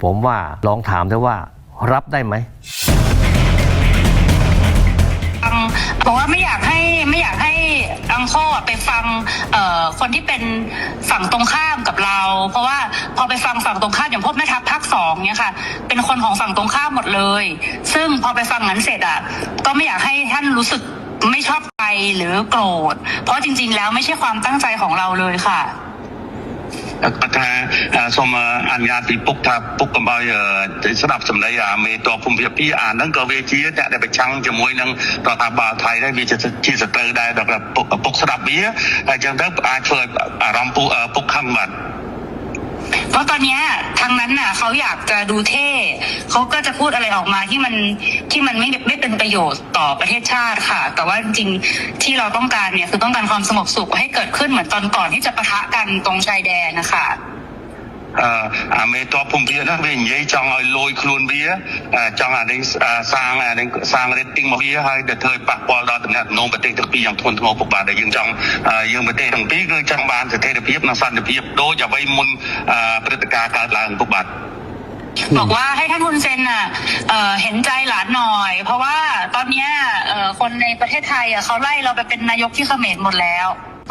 ผมว่าลองถามด้วยว่ารับได้ไหมเพราะว่าไม่อยากให้อังโคไปฟังคนที่เป็นฝั่งตรงข้ามกับเราเพราะว่าพอไปฟังฝั่งตรงข้ามอย่างพวกแม่ทัพภาค2เนี่ยค่ะเป็นคนของฝั่งตรงข้ามหมดเลยซึ่งพอไปฟังนั้นเสร็จก็ไม่อยากให้ท่านรู้สึกไม่ชอบใจหรือโกรธเพราะจริงๆแล้วไม่ใช่ความตั้งใจของเราเลยค่ะថាសូមអនុញ្ញាតពីពុកថាពុកកុំឲ្យស្ដាប់សម្ដីមេតបភូមិភាគ2ហ្នឹងក៏វាជាអ្នកដែលប្រឆាំងជាមួយនឹងរដ្ឋាភិបាលថៃដែរវាជាសត្រូវដែរដល់ពុកស្ដាប់វាហើយអញ្ចឹងទៅអាចធ្វើឲ្យអាรมណ៍ពុកខឹងបាទเพราะตอนนี้ทางนั้นเขาอยากจะดูเท่เขาก็จะพูดอะไรออกมาที่มันไม่เป็นประโยชน์ต่อประเทศชาติค่ะแต่ว่าจริงๆที่เราต้องการเนี่ยคือต้องการความสงบสุขให้เกิดขึ้นเหมือนตอนก่อนที่จะปะทะกันตรงชายแดนนะคะមេតបភូមិភាគហ្នឹងវានិយាយចង់ឲ្យលយខ្លួនវាចង់នេះសាង rating មកវាហើយទៅធ្វើប៉ះពាល់ដល់តំណែងប្រទេសទាំងពីរយ៉ាងធ្ងន់ធ្ងរពុកបាទដែលយើងចង់យើងប្រទេសទាំងពីរគឺចង់បានស្ថិរភាពនិងសន្តិភាពដូចអ្វីមុនព្រឹត្តិការណ៍កើតឡើងពុកបាទบอกว่าให้ท่านฮุนเซนเห็นใจหลานหน่อยเพราะว่าตอนนี้คนในประเทศไทยเขาไล่เราไปเป็นนายกที่เขมรหมดแล้ว